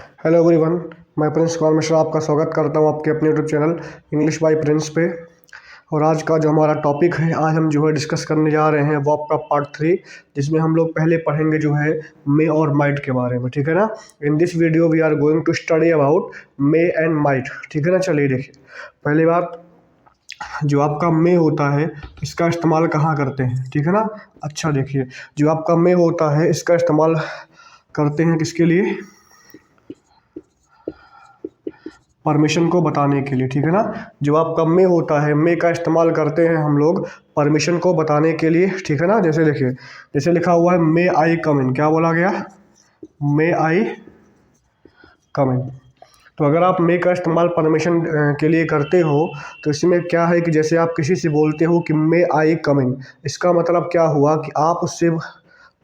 Hello everyone, मैं Prince Kumar Mishra आपका स्वागत करता हूं आपके अपने YouTube channel English by Prince पे। और आज का जो हमारा टॉपिक है, आज हम जो है डिस्कस करने जा रहे हैं वर्ब का पार्ट 3, जिसमें हम लोग पहले पढ़ेंगे जो है मे और माइट के बारे में। ठीक है ना। In this video we are going to study about may and might. ठीक है ना। चलिए देखिए, पहली बात, जो आपका मे होता है इसका इस्तेमाल कहाँ करते हैं। ठीक है ना। अच्छा देखिए, जो आपका मे होता है इसका इस्तेमाल करते हैं किसके लिए? परमिशन को बताने के लिए। ठीक है ना। जो आपका मे होता है, मे का इस्तेमाल करते हैं हम लोग परमिशन को बताने के लिए। ठीक है ना। जैसे देखिए, जैसे लिखा हुआ है मे आई कम इन। क्या बोला गया? मे आई कम इन। तो अगर आप मे का इस्तेमाल परमिशन के लिए करते हो तो इसमें क्या है कि जैसे आप किसी से बोलते हो कि मे आई कम इन, इसका मतलब क्या हुआ कि आप उससे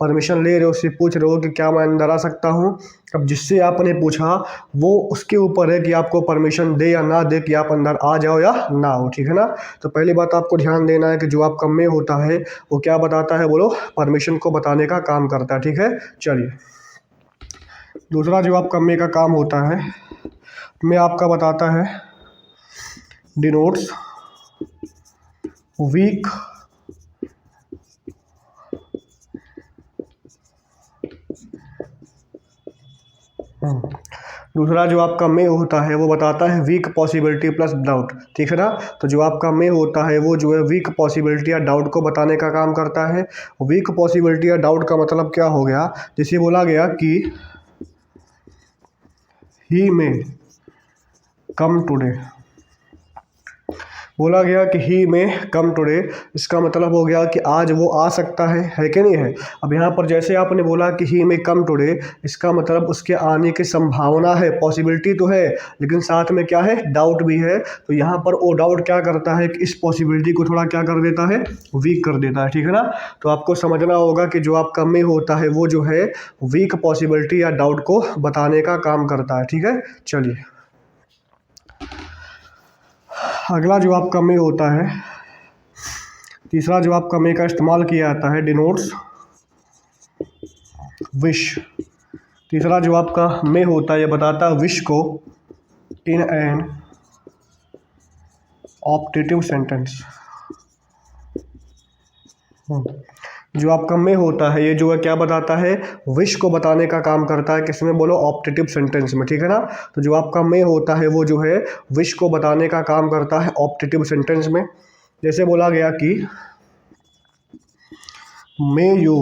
परमिशन ले रहे हो, उससे पूछ रहे हो कि क्या मैं अंदर आ सकता हूँ। अब जिससे आपने पूछा वो उसके ऊपर है कि आपको परमिशन दे या ना दे कि आप अंदर आ जाओ या ना हो। ठीक है ना। तो पहली बात आपको ध्यान देना है कि जो आपका मे होता है वो क्या बताता है, बोलो? परमिशन को बताने का काम करता है। ठीक है। चलिए, दूसरा जो आपका मे का काम होता है, मे आपका बताता है डिनोट्स वीक दूसरा जो आपका मे होता है वो बताता है वीक पॉसिबिलिटी प्लस डाउट। ठीक है ना। तो जो आपका मे होता है वो जो है वीक पॉसिबिलिटी या डाउट को बताने का काम करता है। वीक पॉसिबिलिटी या डाउट का मतलब क्या हो गया? जैसे बोला गया कि ही मे कम टुडे, बोला गया कि ही में कम टुडे, इसका मतलब हो गया कि आज वो आ सकता है कि नहीं है। अब यहाँ पर जैसे आपने बोला कि ही में कम टुडे, इसका मतलब उसके आने की संभावना है, पॉसिबिलिटी तो है, लेकिन साथ में क्या है? डाउट भी है। तो यहाँ पर वो डाउट क्या करता है कि इस पॉसिबिलिटी को थोड़ा क्या कर देता है? वीक कर देता है। ठीक है ना। तो आपको समझना होगा कि जो आपका में होता है वो जो है वीक पॉसिबिलिटी या डाउट को बताने का काम करता है। ठीक है। चलिए, अगला जो आपका मे होता है, तीसरा जो आपका मे का इस्तेमाल किया जाता है डिनोट्स विश। तीसरा जो आपका मे होता है ये बताता है विश को इन एन ऑप्टेटिव सेंटेंस। जो आपका मे होता है ये जो है क्या बताता है? विश को बताने का काम करता है। किसमें? बोलो? ऑप्टेटिव सेंटेंस में। ठीक है ना। तो जो आपका मे होता है वो जो है विश को बताने का काम करता है ऑप्टेटिव सेंटेंस में। जैसे बोला गया कि मे यू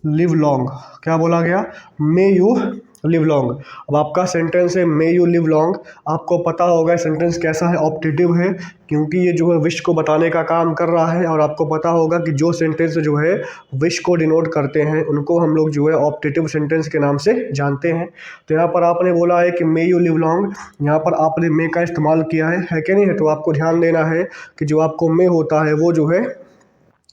लिव लॉन्ग। क्या बोला गया? May you live long. अब आपका सेंटेंस है मे यू लिव लॉन्ग। आपको पता होगा सेंटेंस कैसा है? ऑप्टेटिव है, क्योंकि ये जो है विश को बताने का काम कर रहा है। और आपको पता होगा कि जो सेंटेंस जो है विश को डिनोट करते हैं उनको हम लोग जो है ऑप्टेटिव सेंटेंस के नाम से जानते हैं। तो यहाँ पर आपने बोला है कि मे यू लिव लॉन्ग, यहाँ पर आपने मे का इस्तेमाल किया है कि नहीं है। तो आपको ध्यान देना है कि जो आपको मे होता है वो जो है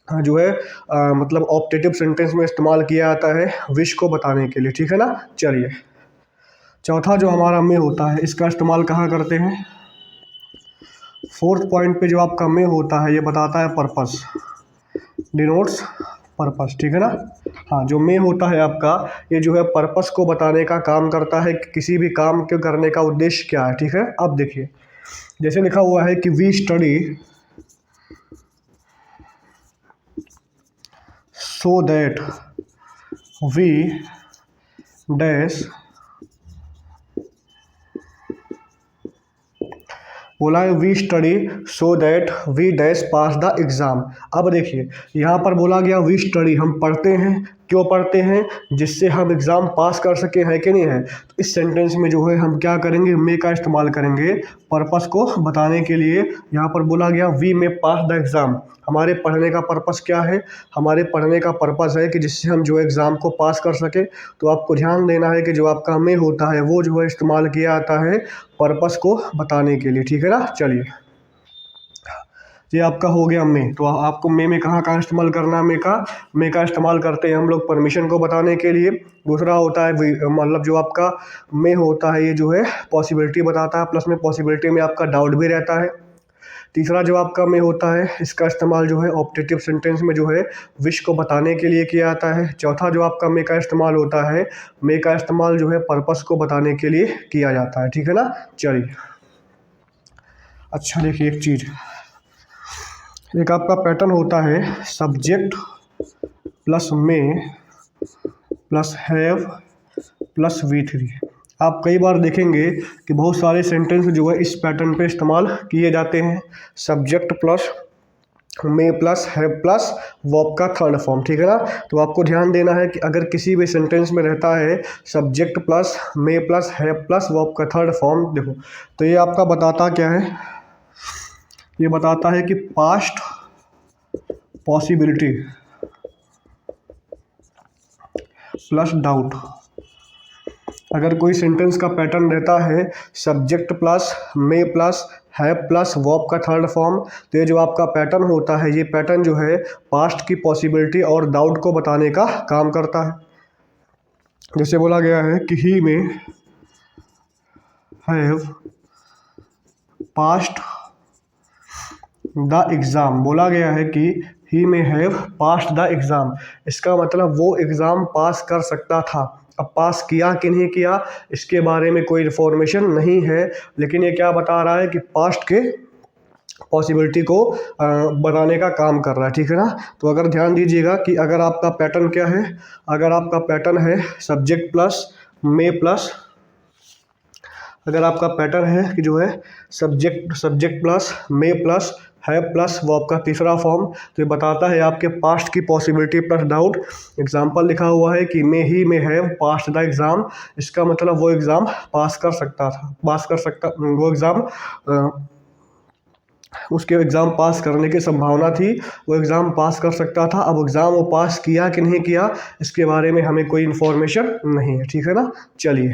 मतलब ऑप्टेटिव सेंटेंस में इस्तेमाल किया जाता है विश को बताने के लिए। ठीक है ना। चलिए, चौथा जो हमारा मे होता है इसका इस्तेमाल कहाँ करते हैं? फोर्थ पॉइंट पे जो आपका मे होता है ये बताता है पर्पस, डिनोट्स पर्पस। ठीक है ना। हाँ, जो मे होता है आपका ये जो है पर्पस को बताने का काम करता है कि किसी भी काम के करने का उद्देश्य क्या है। ठीक है। अब देखिए, जैसे लिखा हुआ है कि we study so that we dash, बोला है we study so that we dash pass the exam. अब देखिए, यहाँ पर बोला गया वी स्टडी, हम पढ़ते हैं। क्यों पढ़ते हैं? जिससे हम एग्ज़ाम पास कर सके, है कि नहीं है। तो इस सेंटेंस में जो है हम क्या करेंगे? मे का इस्तेमाल करेंगे पर्पस को बताने के लिए। यहाँ पर बोला गया we may pass the exam. हमारे पढ़ने का पर्पस क्या है? हमारे पढ़ने का पर्पस है कि जिससे हम जो एग्ज़ाम को पास कर सके। तो आपको ध्यान देना है कि जो आपका मे होता है वो जो है इस्तेमाल किया जाता है पर्पस को बताने के लिए। ठीक है ना। चलिए, ये आपका हो गया मे। तो आपको मे में कहाँ कहाँ इस्तेमाल करना है? मे का इस्तेमाल करते हैं हम लोग परमिशन को बताने के लिए। दूसरा होता है मतलब जो आपका मे होता है ये जो है पॉसिबिलिटी बताता है, प्लस में पॉसिबिलिटी में आपका डाउट भी रहता है। तीसरा जो आपका मे होता है, इसका इस्तेमाल जो है ऑप्टेटिव सेंटेंस में जो है विश को बताने के लिए किया जाता है। चौथा जो आपका मे का इस्तेमाल होता है, मे का इस्तेमाल जो है पर्पस को बताने के लिए किया जाता है, ठीक है ना। चलिए, अच्छा देखिए एक चीज़, एक आपका पैटर्न होता है subject plus may plus have plus V3। आप कई बार देखेंगे कि बहुत सारे सेंटेंस जो है इस पैटर्न पे इस्तेमाल किए जाते हैं, subject plus may plus have plus verb का थर्ड फॉर्म, ठीक है ना। तो आपको ध्यान देना है कि अगर किसी भी सेंटेंस में रहता है subject plus may plus have plus verb का थर्ड फॉर्म, देखो तो ये आपका बताता क्या है, ये बताता है कि पास्ट पॉसिबिलिटी प्लस डाउट। अगर कोई सेंटेंस का पैटर्न रहता है subject plus may plus have plus verb का थर्ड फॉर्म, तो ये जो आपका पैटर्न होता है, ये पैटर्न जो है पास्ट की पॉसिबिलिटी और डाउट को बताने का काम करता है। जैसे बोला गया है कि ही में हैव पास्ट द एग्ज़ाम, बोला गया है कि ही में हैव पास्ट द एग्ज़ाम, इसका मतलब वो एग्ज़ाम पास कर सकता था। अब पास किया कि नहीं किया इसके बारे में कोई इन्फॉर्मेशन नहीं है, लेकिन ये क्या बता रहा है कि पास्ट के पॉसिबिलिटी को बनाने का काम कर रहा है, ठीक है ना। तो अगर ध्यान दीजिएगा कि अगर आपका पैटर्न क्या है, अगर आपका पैटर्न है सब्जेक्ट प्लस मे प्लस, अगर आपका पैटर्न है कि जो है subject plus may plus have plus verb का तीसरा फॉर्म, तो ये बताता है आपके पास्ट की पॉसिबिलिटी प्लस डाउट। एग्जांपल लिखा हुआ है कि may he may have passed the exam, इसका मतलब वो एग्ज़ाम पास कर सकता था, वो एग्ज़ाम उसके एग्ज़ाम पास करने की संभावना थी, वो एग्ज़ाम पास कर सकता था। अब एग्ज़ाम वो पास किया कि नहीं किया इसके बारे में हमें कोई इन्फॉर्मेशन नहीं है, ठीक है ना। चलिए,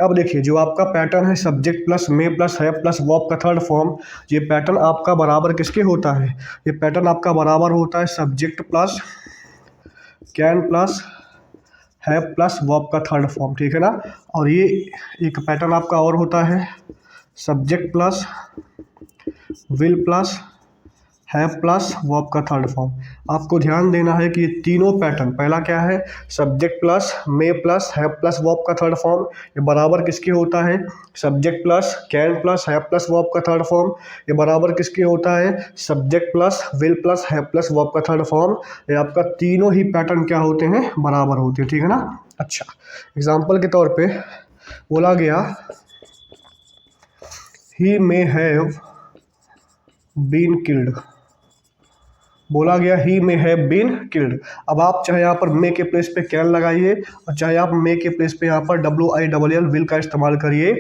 अब देखिए जो आपका पैटर्न है subject plus may plus have plus verb का थर्ड फॉर्म, ये पैटर्न आपका बराबर किसके होता है, ये पैटर्न आपका बराबर होता है subject plus can plus have plus verb का थर्ड फॉर्म, ठीक है ना। और ये एक पैटर्न आपका और होता है subject plus will plus have plus verb का थर्ड फॉर्म। आपको ध्यान देना है कि ये तीनों पैटर्न, पहला क्या है subject plus may plus have plus verb का थर्ड फॉर्म, ये बराबर किसके होता है subject plus can plus have plus verb का थर्ड फॉर्म, ये बराबर किसके होता है subject plus will plus have plus verb का थर्ड फॉर्म। ये आपका तीनों ही पैटर्न क्या होते हैं, बराबर होते हैं, ठीक है ना। अच्छा, एग्जाम्पल के तौर पर बोला गया ही मे हैव बीन किल्ड, बोला गया ही मे हैव बीन किल्ड। अब आप चाहे यहाँ पर मे के प्लेस पे कैन लगाइए और चाहे आप मे के प्लेस पे यहाँ पर WILL विल का इस्तेमाल करिए,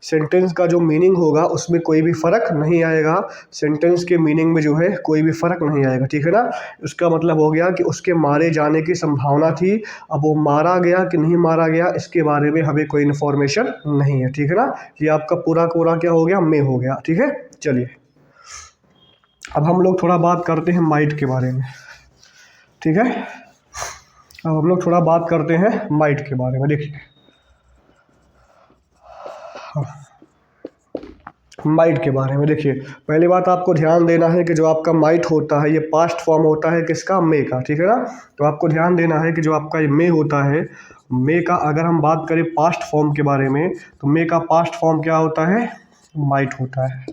सेंटेंस का जो मीनिंग होगा उसमें कोई भी फ़र्क नहीं आएगा, सेंटेंस के मीनिंग में जो है कोई भी फ़र्क नहीं आएगा, ठीक है ना। उसका मतलब हो गया कि उसके मारे जाने की संभावना थी, अब वो मारा गया कि नहीं मारा गया इसके बारे में हमें कोई इन्फॉर्मेशन नहीं है, ठीक है ना। ये आपका पूरा पूरा क्या हो गया, मे हो गया, ठीक है। चलिए, अब हम लोग थोड़ा बात करते हैं माइट के बारे में, ठीक है। अब हम लोग थोड़ा बात करते हैं माइट के बारे में। देखिए माइट के बारे में, देखिए पहली बात आपको ध्यान देना है कि जो आपका माइट होता है ये पास्ट फॉर्म होता है किसका, मे का, ठीक है ना। तो आपको ध्यान देना है कि जो आपका ये मे होता है, मे का अगर हम बात करें पास्ट फॉर्म के बारे में, तो मे का पास्ट फॉर्म क्या होता है, माइट होता है,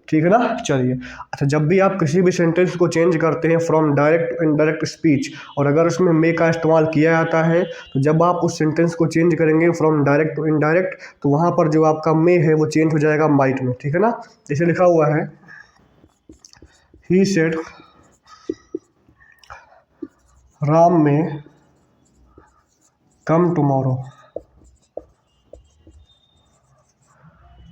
ठीक है ना। चलिए, अच्छा जब भी आप किसी भी सेंटेंस को चेंज करते हैं from direct to indirect speech और अगर उसमें मे का इस्तेमाल किया जाता है, तो जब आप उस सेंटेंस को चेंज करेंगे फ्रॉम डायरेक्ट टू इनडायरेक्ट, तो वहाँ पर जो आपका मे है वो चेंज हो जाएगा माइट में, ठीक है ना। जैसे लिखा हुआ है ही सेड राम में कम टुमारो,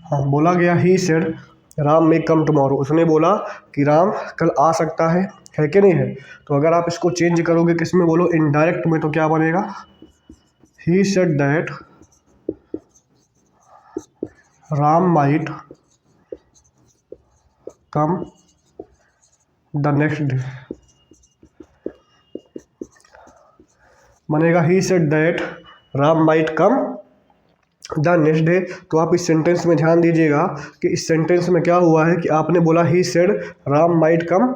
हाँ बोला गया ही सेड राम में कम टुमारो, उसने बोला कि राम कल आ सकता है कि नहीं है। तो अगर आप इसको चेंज करोगे किस में, बोलो इनडायरेक्ट में, तो क्या बनेगा he said that Ram might come the next day, बनेगा he said that Ram might come the next day. तो आप इस सेंटेंस में ध्यान दीजिएगा कि इस सेंटेंस में क्या हुआ है कि आपने बोला he said Ram might come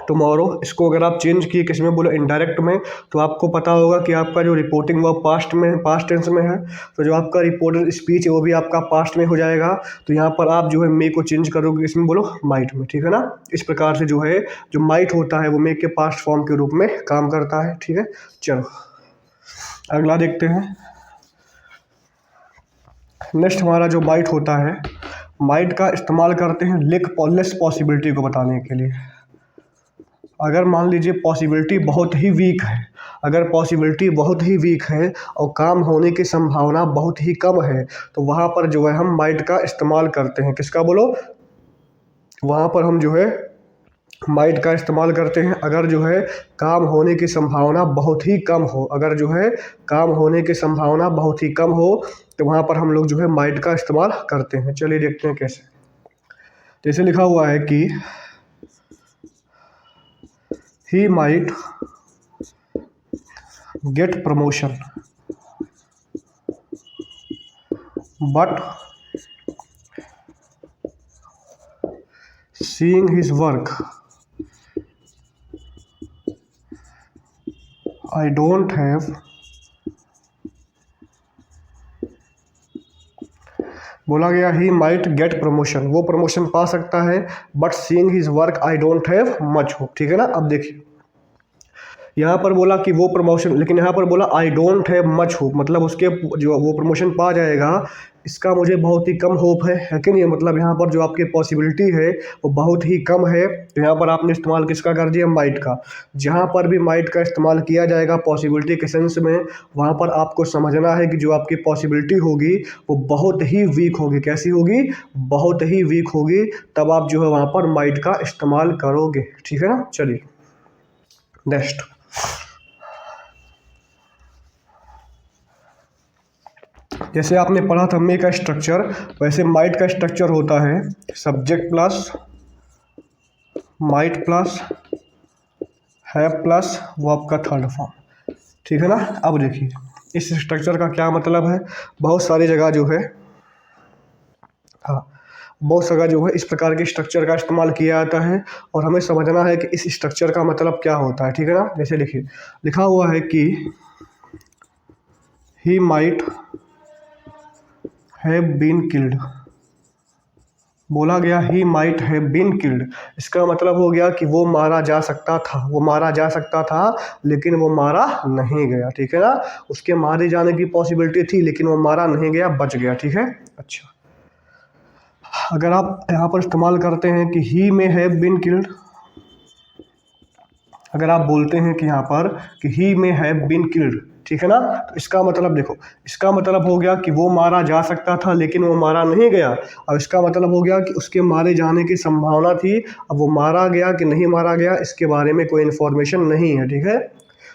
tomorrow. इसको अगर आप चेंज किए किसी में बोले इनडायरेक्ट में, तो आपको पता होगा कि आपका जो रिपोर्टिंग वर्ब पास्ट टेंस में है, तो जो आपका रिपोर्टेड स्पीच है वो भी आपका पास्ट में हो जाएगा। तो यहाँ पर आप जो है मे को चेंज करोगे, इसमें बोलो माइट में, ठीक है ना। इस प्रकार से जो है जो माइट होता है वो मे के पास्ट फॉर्म के रूप में काम करता है, ठीक है। चलो अगला देखते हैं। नेक्स्ट हमारा जो माइट होता है, माइट का इस्तेमाल करते हैं लेस पॉसिबिलिटी को बताने के लिए। अगर मान लीजिए पॉसिबिलिटी बहुत ही वीक है, अगर पॉसिबिलिटी बहुत ही वीक है और काम होने की संभावना बहुत ही कम है, तो वहाँ पर जो है हम माइट का इस्तेमाल करते हैं। किसका बोलो? वहाँ पर हम जो है माइट का इस्तेमाल करते हैं अगर जो है काम होने की संभावना बहुत ही कम हो। अगर जो है काम होने की संभावना बहुत ही कम हो तो वहाँ पर हम लोग जो है माइट का इस्तेमाल करते हैं। चलिए देखते हैं कैसे। जैसे लिखा हुआ है कि he might get promotion but seeing his work I don't have बोला गया ही माइट गेट प्रमोशन, वो प्रमोशन पा सकता है, but seeing his work I don't have much hope, ठीक है ना। अब देखिए यहाँ पर बोला कि वो प्रमोशन, लेकिन यहाँ पर बोला I don't have much hope, मतलब उसके जो वो प्रमोशन पा जाएगा इसका मुझे बहुत ही कम होप है कि नहीं। मतलब यहाँ पर जो आपकी पॉसिबिलिटी है वो बहुत ही कम है। तो यहाँ पर आपने इस्तेमाल किसका कर दिया? माइट का। जहाँ पर भी माइट का इस्तेमाल किया जाएगा पॉसिबिलिटी के सेंस में, वहाँ पर आपको समझना है कि जो आपकी पॉसिबिलिटी होगी वो बहुत ही वीक होगी। कैसी होगी? बहुत ही वीक होगी। तब आप जो है वहाँ पर माइट का इस्तेमाल करोगे, ठीक है ना। चलिए नेक्स्ट। जैसे आपने पढ़ा था मे का स्ट्रक्चर, वैसे माइट का स्ट्रक्चर होता है subject plus might plus have plus verb का थर्ड फॉर्म, ठीक है ना। अब देखिए इस स्ट्रक्चर का क्या मतलब है। बहुत सारी जगह जो है, हाँ, बहुत जगह जो है इस प्रकार के स्ट्रक्चर का इस्तेमाल किया जाता है और हमें समझना है कि इस स्ट्रक्चर का मतलब क्या होता है, ठीक है ना। जैसे लिखिए, लिखा हुआ है कि he might have been killed. बोला गया he might have been killed, इसका मतलब हो गया कि वो मारा जा सकता था, वो मारा जा सकता था लेकिन वो मारा नहीं गया, ठीक है ना। उसके मारे जाने की पॉसिबिलिटी थी लेकिन वो मारा नहीं गया, बच गया, ठीक है। अच्छा, अगर आप यहाँ पर इस्तेमाल करते हैं कि ही में हैव बीन किल्ड, अगर आप बोलते हैं कि यहाँ पर कि ही में हैव बीन किल्ड, ठीक है ना, तो इसका मतलब देखो, इसका मतलब हो गया कि वो मारा जा सकता था लेकिन वो मारा नहीं गया। अब इसका मतलब हो गया कि उसके मारे जाने की संभावना थी, अब वो मारा गया कि नहीं मारा गया इसके बारे में कोई इन्फॉर्मेशन नहीं है, ठीक है।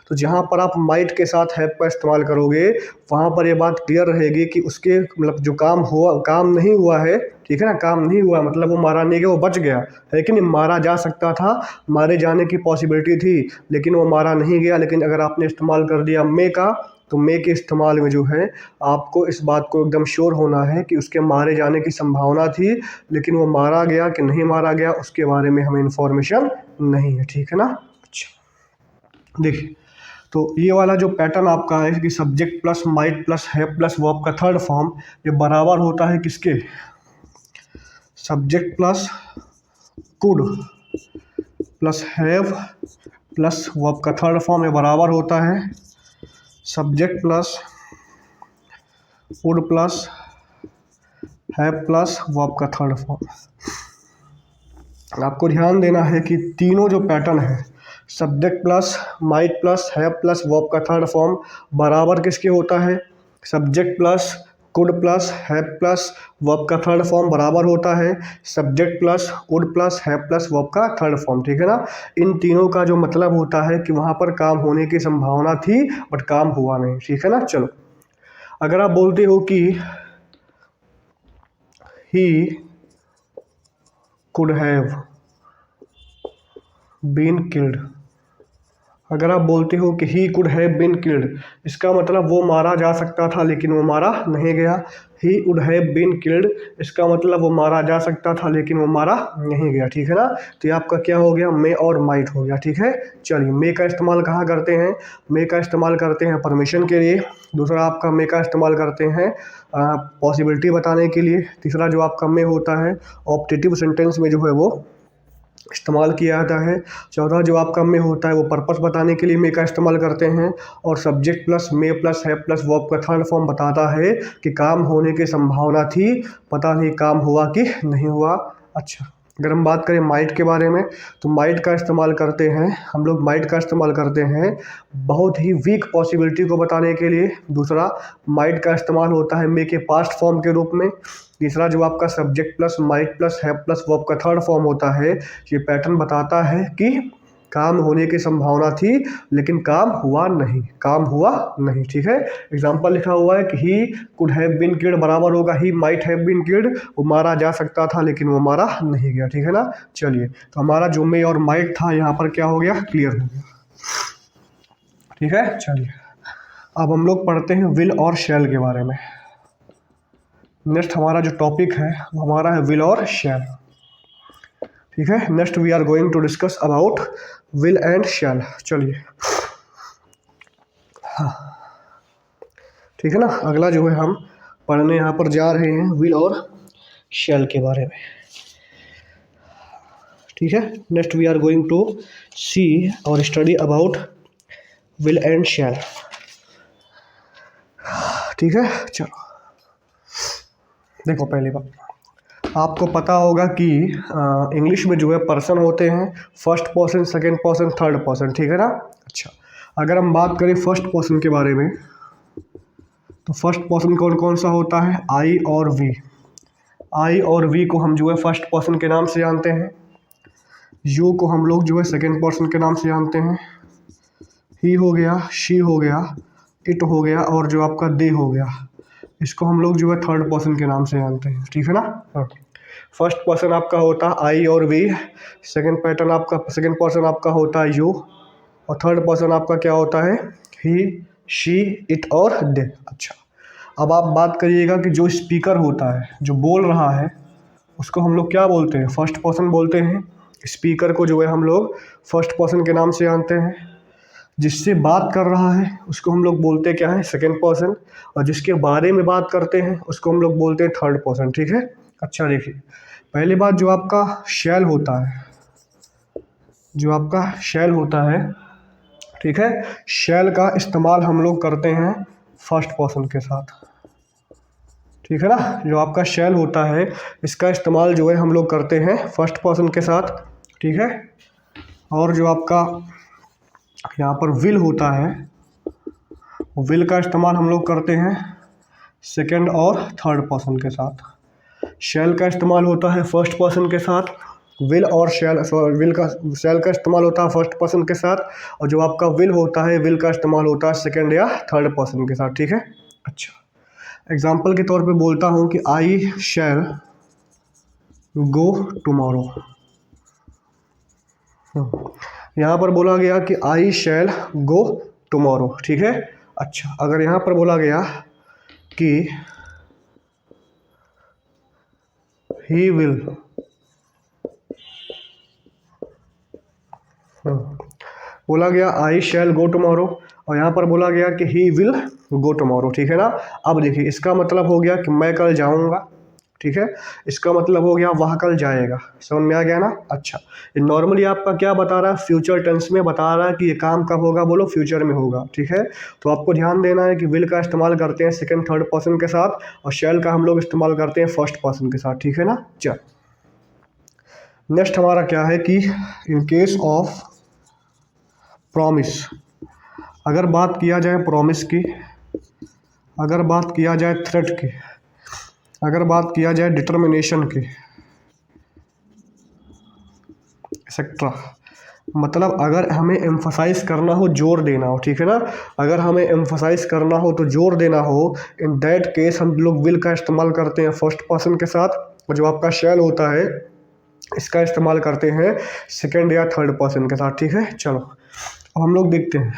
तो जहाँ पर आप माइट के साथ हैव का इस्तेमाल करोगे वहाँ पर ये बात क्लियर रहेगी कि उसके मतलब जो काम हुआ, काम नहीं हुआ है, ठीक है ना, काम नहीं हुआ मतलब वो मारा नहीं गया, वो बच गया है कि नहीं। मारा जा सकता था, मारे जाने की पॉसिबिलिटी थी लेकिन वो मारा नहीं गया। लेकिन अगर आपने इस्तेमाल कर दिया मे का, तो मे के इस्तेमाल में जो है आपको इस बात को एकदम श्योर होना है कि उसके मारे जाने की संभावना थी लेकिन वो मारा गया कि नहीं मारा गया उसके बारे में हमें इन्फॉर्मेशन नहीं है, ठीक है ना। अच्छा देखिए, तो ये वाला जो पैटर्न आपका है कि subject plus might plus have plus verb का थर्ड फॉर्म, ये बराबर होता है किसके? Subject plus could plus have plus verb का थर्ड फॉर्म, ये बराबर होता है subject plus would plus have plus verb का थर्ड फॉर्म। आपको ध्यान देना है कि तीनों जो पैटर्न है subject plus might plus have plus verb का थर्ड फॉर्म बराबर किसके होता है? Subject plus could plus have plus verb का थर्ड फॉर्म बराबर होता है subject plus could plus have plus verb का थर्ड फॉर्म, ठीक है ना। इन तीनों का जो मतलब होता है कि वहाँ पर काम होने की संभावना थी बट काम हुआ नहीं, ठीक है ना। चलो, अगर आप बोलते हो कि ही could have been killed, अगर आप बोलते हो कि he could have been killed, इसका मतलब वो मारा जा सकता था लेकिन वो मारा नहीं गया। He would have been killed, इसका मतलब वो मारा जा सकता था लेकिन वो मारा नहीं गया, ठीक है ना। तो ये आपका क्या हो गया, मे और माइट हो गया, ठीक है। चलिए, मे का इस्तेमाल कहाँ करते हैं, मे का इस्तेमाल करते हैं परमिशन के लिए। दूसरा आपका मे का इस्तेमाल करते हैं पॉसिबिलिटी बताने के लिए। तीसरा जो आपका मे होता है ऑप्टेटिव सेंटेंस में जो है वो इस्तेमाल किया जाता है। चौथा जो आपका मे होता है वो पर्पस बताने के लिए मे का इस्तेमाल करते हैं। और सब्जेक्ट प्लस मे प्लस है प्लस वर्ब का थर्ड फॉर्म बताता है कि काम होने की संभावना थी, पता नहीं काम हुआ कि नहीं हुआ। अच्छा, अगर हम बात करें माइट के बारे में, तो माइट का इस्तेमाल करते हैं हम लोग, माइट का इस्तेमाल करते हैं बहुत ही वीक पॉसिबिलिटी को बताने के लिए। दूसरा, माइट का इस्तेमाल होता है मे के पास्ट फॉर्म के रूप में। तीसरा जो आपका सब्जेक्ट प्लस माइट प्लस है प्लस वर्ब का थर्ड फॉर्म होता है, ये पैटर्न बताता है कि काम होने की संभावना थी लेकिन काम हुआ नहीं, काम हुआ नहीं, ठीक है। एग्जाम्पल लिखा हुआ है कि he could have been killed बराबर होगा he might have been killed, वो मारा जा सकता था लेकिन वो मारा नहीं गया, ठीक है ना। चलिए, तो हमारा जो मे और माइट था यहाँ पर क्या हो गया, क्लियर हो गया, ठीक है। चलिए, अब हम लोग पढ़ते हैं विल और शैल के बारे में। नेक्स्ट हमारा जो टॉपिक है वो हमारा है विल और शैल, ठीक है। Next we are going to discuss about will and shall. चलिए, हाँ, ठीक है ना। अगला जो है हम पढ़ने यहाँ पर जा रहे हैं विल और शैल के बारे में, ठीक है। Next we are going to see और study about will and shall, ठीक है। चलो, देखो, पहली बात आपको पता होगा कि इंग्लिश में जो है पर्सन होते हैं first person, second person, third person, ठीक है ना। अच्छा, अगर हम बात करें फर्स्ट पर्सन के बारे में, तो फर्स्ट पर्सन कौन कौन सा होता है, आई और वी। आई और वी को हम जो है फर्स्ट पर्सन के नाम से जानते हैं। यू को हम लोग जो है सेकंड पर्सन के नाम से जानते हैं। ही हो गया, शी हो गया, इट हो गया और जो आपका दे हो गया, इसको हम लोग जो है थर्ड पर्सन के नाम से जानते हैं, ठीक है ना। हाँ, फर्स्ट पर्सन आपका होता है आई और वी, सेकंड पर्सन आपका होता है यू, और थर्ड पर्सन आपका क्या होता है, ही, शी, इट और दे। अच्छा, अब आप बात करिएगा कि जो स्पीकर होता है, जो बोल रहा है, उसको हम लोग क्या बोलते हैं, फर्स्ट पर्सन बोलते हैं। स्पीकर को जो है हम लोग फर्स्ट पर्सन के नाम से जानते हैं। जिससे बात कर रहा है उसको हम लोग बोलते क्या है, सेकंड पर्सन, और जिसके बारे में बात करते हैं उसको हम लोग बोलते हैं थर्ड पर्सन, ठीक है। अच्छा, देखिए, पहली बात जो आपका शैल होता है, जो आपका शैल होता है, ठीक है, शैल का इस्तेमाल हम लोग करते हैं फर्स्ट पर्सन के साथ, ठीक है ना। जो आपका शैल होता है इसका इस्तेमाल जो है हम लोग करते हैं फर्स्ट पर्सन के साथ, ठीक है। और जो आपका यहाँ पर विल होता है, विल का इस्तेमाल हम लोग करते हैं सेकंड और थर्ड पर्सन के साथ। शैल का इस्तेमाल होता है फर्स्ट पर्सन के साथ, विल और शैल का इस्तेमाल होता है फर्स्ट पर्सन के साथ, और जो आपका विल होता है, विल का इस्तेमाल होता है सेकंड या थर्ड पर्सन के साथ, ठीक है। अच्छा, एग्जाम्पल के तौर पे बोलता हूँ कि आई शैल गो टुमारो। यहाँ पर बोला गया कि आई शैल गो टुमारो, ठीक है। अच्छा, अगर यहाँ पर बोला गया कि ही विल, बोला गया आई शैल गो टुमारो, और यहाँ पर बोला गया कि ही विल गो टुमारो, ठीक है ना। अब देखिए, इसका मतलब हो गया कि मैं कल जाऊँगा, ठीक है। इसका मतलब हो गया वह कल जाएगा, समझ में आ गया ना। अच्छा, ये नॉर्मली आपका क्या बता रहा है, फ्यूचर टेंस में बता रहा है कि ये काम कब होगा, बोलो फ्यूचर में होगा, ठीक है। तो आपको ध्यान देना है कि विल का इस्तेमाल करते हैं सेकंड थर्ड पर्सन के साथ, और शैल का हम लोग इस्तेमाल करते हैं फर्स्ट पर्सन के साथ, ठीक है ना। चल, नेक्स्ट हमारा क्या है कि इन केस ऑफ प्रॉमिस, अगर बात किया जाए प्रॉमिस की, अगर बात किया जाए थ्रेट की, अगर बात किया जाए डिटर्मिनेशन की, एक्सेट्रा, मतलब अगर हमें एम्फसाइज करना हो, जोर देना हो, ठीक है ना। अगर हमें एम्फसाइज करना हो तो जोर देना हो, इन दैट केस हम लोग विल का इस्तेमाल करते हैं फर्स्ट पर्सन के साथ, और जो आपका शैल होता है इसका इस्तेमाल करते हैं सेकंड या थर्ड पर्सन के साथ, ठीक है। चलो, अब हम लोग देखते हैं,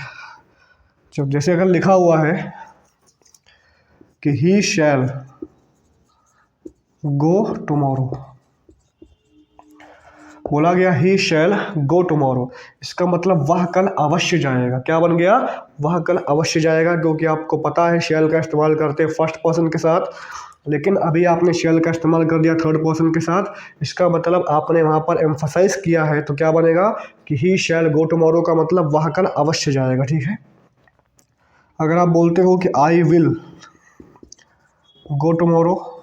जब जैसे अगर लिखा हुआ है कि ही शैल गो टुमारो, बोला गया ही शैल गो टुमारो, इसका मतलब वह कल अवश्य जाएगा। क्या बन गया? वह कल अवश्य जाएगा, क्योंकि आपको पता है शैल का इस्तेमाल करते हैं फर्स्ट पर्सन के साथ, लेकिन अभी आपने शैल का इस्तेमाल कर दिया थर्ड पर्सन के साथ। इसका मतलब आपने वहाँ पर एम्फसाइज किया है, तो क्या बनेगा कि ही शैल गो टुमारो का मतलब वह कल अवश्य जाएगा। ठीक है, अगर आप बोलते हो कि आई विल गो टुमारो,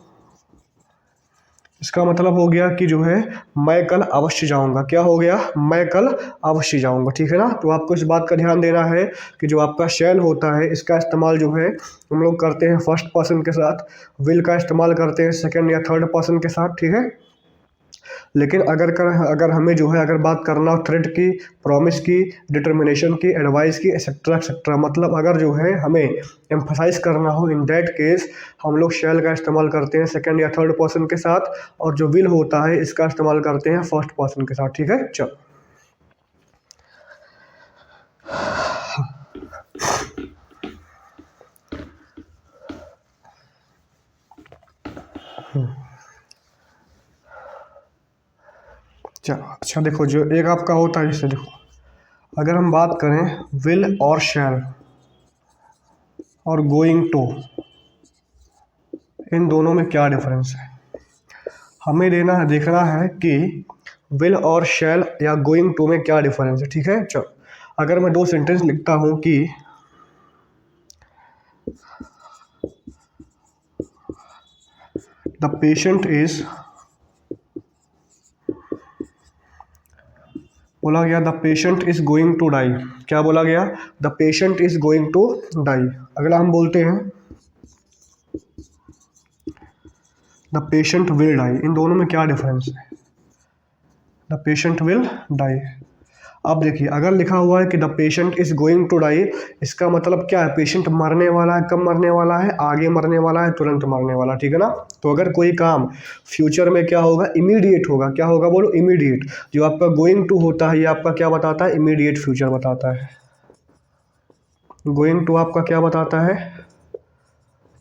इसका मतलब हो गया कि जो है मैं कल अवश्य जाऊंगा। क्या हो गया? मैं कल अवश्य जाऊंगा। ठीक है ना, तो आपको इस बात का ध्यान देना है कि जो आपका शैल होता है इसका इस्तेमाल जो है हम लोग करते हैं फर्स्ट पर्सन के साथ, विल का इस्तेमाल करते हैं सेकंड या थर्ड पर्सन के साथ। ठीक है, लेकिन अगर हमें जो है अगर बात करना हो थ्रेट की, प्रॉमिस की, डिटर्मिनेशन की, एडवाइस की, एक्सेट्रा एक्सेट्रा, मतलब अगर जो है हमें एम्फसाइज करना हो, इन दैट केस हम लोग शैल का इस्तेमाल करते हैं सेकंड या थर्ड पर्सन के साथ, और जो विल होता है इसका इस्तेमाल करते हैं फर्स्ट पर्सन के साथ। ठीक है, चलो चलो अच्छा देखो, जो एक आपका होता है, जैसे देखो अगर हम बात करें विल और शैल और गोइंग टू, इन दोनों में क्या डिफरेंस है, हमें देखना है कि विल और शैल या गोइंग टू में क्या डिफरेंस है। ठीक है, चलो अगर मैं दो सेंटेंस लिखता हूं कि द पेशेंट इज, बोला गया the patient is going to die. क्या बोला गया? The patient is going to die. अगला हम बोलते हैं द पेशेंट विल डाई। इन दोनों में क्या डिफरेंस है? The patient will die. अब देखिए अगर लिखा हुआ है कि the patient is going to die, इसका मतलब क्या है? पेशेंट मरने वाला है। कब मरने वाला है? आगे मरने वाला है, तुरंत मरने वाला। ठीक है ना, तो अगर कोई काम फ्यूचर में क्या होगा? इमीडिएट होगा। क्या होगा? बोलो, इमीडिएट। जो आपका गोइंग टू होता है ये आपका क्या बताता है? इमीडिएट फ्यूचर बताता है। गोइंग टू आपका क्या बताता है?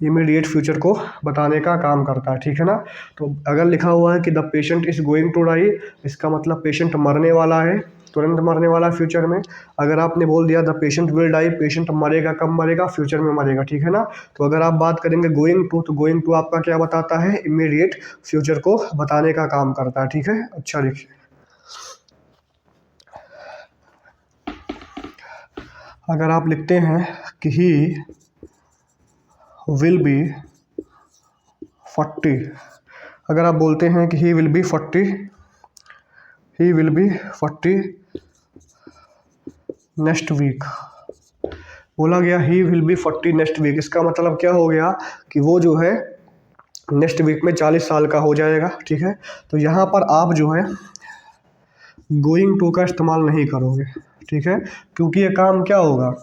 इमीडिएट फ्यूचर को बताने का काम करता है। ठीक है ना, तो अगर लिखा हुआ है कि the patient is going to die, इसका मतलब पेशेंट मरने वाला है, तुरंत मरने वाला है फ्यूचर में। अगर आपने बोल दिया the patient will die, patient मरेगा। कब मरेगा? फ्यूचर में मरेगा। ठीक है ना, तो अगर आप बात करेंगे गोइंग टू, तो गोइंग टू आपका क्या बताता है? इमीडिएट फ्यूचर को बताने का काम करता है। ठीक है, अच्छा देखिए अगर आप लिखते हैं कि ही विल बी 40, अगर आप बोलते हैं कि he will be 40, he will be 40 next week, बोला गया he will be 40 next week, इसका मतलब क्या हो गया कि वो जो है नेक्स्ट वीक में 40 साल का हो जाएगा। ठीक है, तो यहाँ पर आप जो है गोइंग टू का इस्तेमाल नहीं करोगे। ठीक है, क्योंकि ये काम क्या होगा?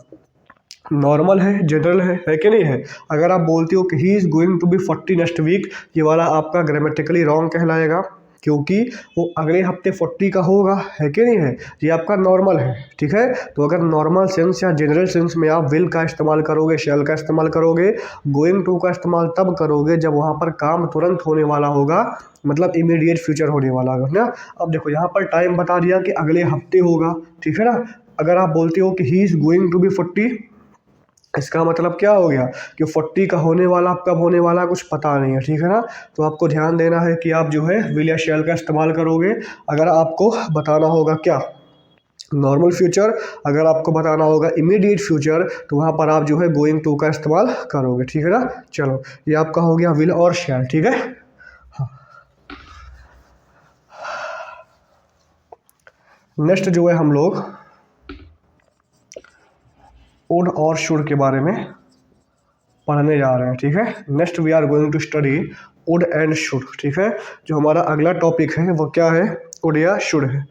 नॉर्मल है, जनरल है कि नहीं है। अगर आप बोलते हो कि he is going to be 40 next week, ये वाला आपका ग्रामेटिकली रॉन्ग कहलाएगा, क्योंकि वो अगले हफ्ते 40 का होगा, है कि नहीं है। ये आपका नॉर्मल है। ठीक है, तो अगर नॉर्मल सेंस या जनरल सेंस में आप विल का इस्तेमाल करोगे, शैल का इस्तेमाल करोगे, गोइंग टू का इस्तेमाल तब करोगे जब वहाँ पर काम तुरंत होने वाला होगा, मतलब इमीडिएट फ्यूचर होने वाला होगा ना। अब देखो यहाँ पर टाइम बता दिया कि अगले हफ्ते होगा। ठीक है ना, अगर आप बोलते हो कि he is going to be 40, इसका मतलब क्या हो गया कि 40 का होने वाला, कब होने वाला कुछ पता नहीं है। ठीक है ना, तो आपको ध्यान देना है कि आप जो है विल या शैल का इस्तेमाल करोगे अगर आपको बताना होगा क्या? Normal future. अगर आपको बताना होगा इमीडिएट फ्यूचर, तो वहाँ पर आप जो है गोइंग टू का इस्तेमाल करोगे। ठीक है ना, चलो ये आपका हो गया विल और शैल। ठीक है, नेक्स्ट जो है हम लोग वुड और शुड के बारे में पढ़ने जा रहे हैं। ठीक है, next we are going to study would and should. ठीक है, जो हमारा अगला टॉपिक है वो क्या है? वुड या शुड है।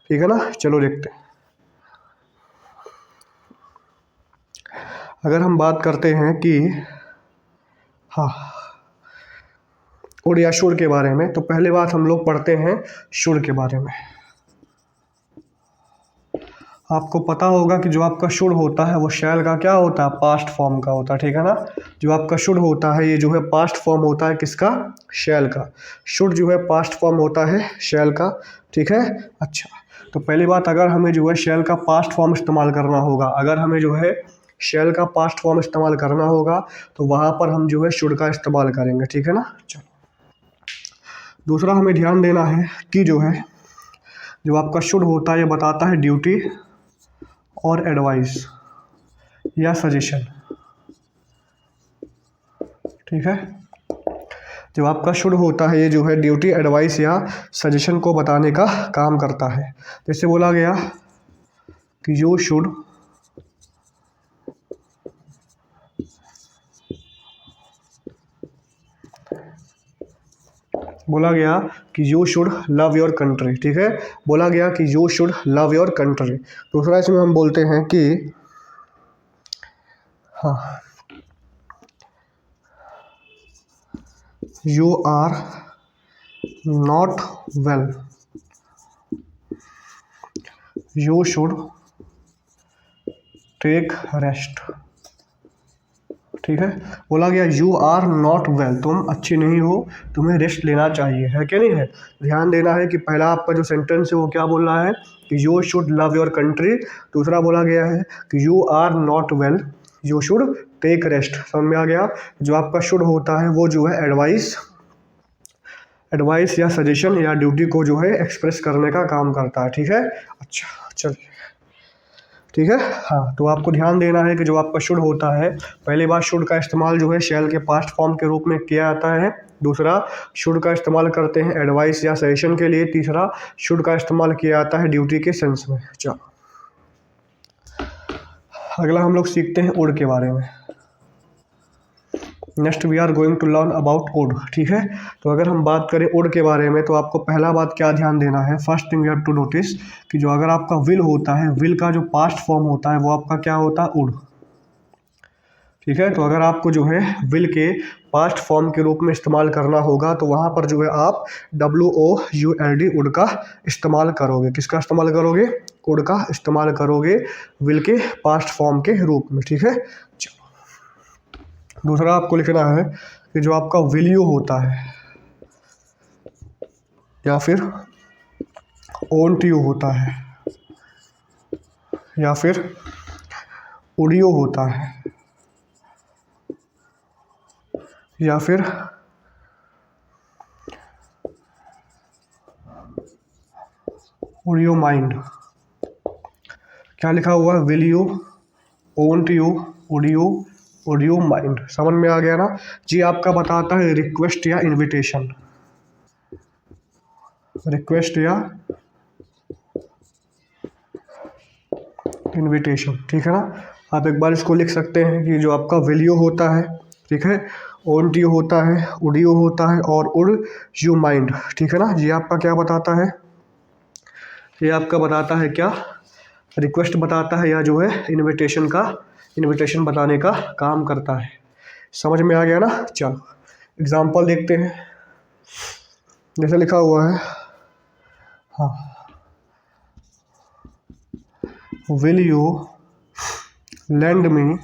ठीक है ना, चलो देखते हैं। अगर हम बात करते हैं कि हाँ वुड या शुड के बारे में, तो पहले बात हम लोग पढ़ते हैं शुड के बारे में। आपको पता होगा कि जो आपका शुड होता है वो शैल का क्या होता है, पास्ट फॉर्म का होता है, ठीक है ना। जो आपका शुड होता है ये जो है पास्ट फॉर्म होता है किसका, शैल का। शुड जो है पास्ट फॉर्म होता है शैल का, ठीक है। अच्छा, तो पहली बात, अगर हमें जो है शैल का पास्ट फॉर्म इस्तेमाल करना होगा, अगर हमें जो है शैल का पास्ट फॉर्म इस्तेमाल करना होगा तो वहाँ पर हम जो है शुड का इस्तेमाल करेंगे, ठीक है ना। चलो, दूसरा हमें ध्यान देना है कि जो है जो आपका शुड होता है ये बताता है ड्यूटी और एडवाइस या सजेशन, ठीक है। जो आपका शुड होता है ये जो है ड्यूटी, एडवाइस या सजेशन को बताने का काम करता है। जैसे बोला गया कि यू शुड बोला गया कि you should love your country, ठीक है। बोला गया कि you should love your country. दूसरा इसमें हम बोलते हैं कि हाँ, you are not well, you should take rest, ठीक है। बोला गया यू आर नॉट वेल, तुम अच्छी नहीं हो, तुम्हें रेस्ट लेना चाहिए, है क्या नहीं है। ध्यान देना है कि पहला आपका जो सेंटेंस है वो क्या बोल रहा है कि you should love your country. दूसरा बोला गया है कि you are not well, you should take rest. समझ में आ गया। जो आपका शुड होता है वो जो है एडवाइस या सजेशन या ड्यूटी को जो है एक्सप्रेस करने का काम करता है, ठीक है। अच्छा, चलिए, ठीक है। हाँ, तो आपको ध्यान देना है कि जो आपका शुड होता है, पहली बार शुड का इस्तेमाल जो है शैल के पास्ट फॉर्म के रूप में किया जाता है। दूसरा, शुड का इस्तेमाल करते हैं एडवाइस या सजेशन के लिए। तीसरा, शुड का इस्तेमाल किया जाता है ड्यूटी के सेंस में। चलो, अगला हम लोग सीखते हैं उड के बारे में। Next we are going to learn about would, ठीक है। तो अगर हम बात करें उड के बारे में तो आपको पहला बात क्या ध्यान देना है, first thing you have to notice कि जो अगर आपका विल होता है, विल का जो पास्ट फॉर्म होता है वो आपका क्या होता है, उड, ठीक है। तो अगर आपको जो है विल के पास्ट फॉर्म के रूप में इस्तेमाल करना होगा तो वहाँ पर जो है आप WOULD उड का इस्तेमाल करोगे। किसका इस्तेमाल करोगे, उड का इस्तेमाल करोगे विल के पास्ट फॉर्म के रूप में, ठीक है। दूसरा आपको लिखना है कि जो आपका विल यू होता है या फिर ओंट यू होता है या फिर उडियो होता है या फिर उडियो माइंड, क्या लिखा हुआ है, will you, won't you, would you mind. समझ में आ गया ना जी। आपका बताता है रिक्वेस्ट या इनविटेशन, रिक्वेस्ट या इनविटेशन, ठीक है ना। आप एक बार इसको लिख सकते हैं कि जो आपका विलियो होता है, ठीक है, ओंट यू होता है, उडियो होता है और उड यू माइंड, ठीक है ना। ये आपका क्या बताता है, ये आपका बताता है क्या, रिक्वेस्ट बताता है या जो है इनविटेशन बताने का काम करता है। समझ में आ गया ना। चलो एग्जाम्पल देखते हैं। जैसे लिखा हुआ है, हाँ, विल यू lend me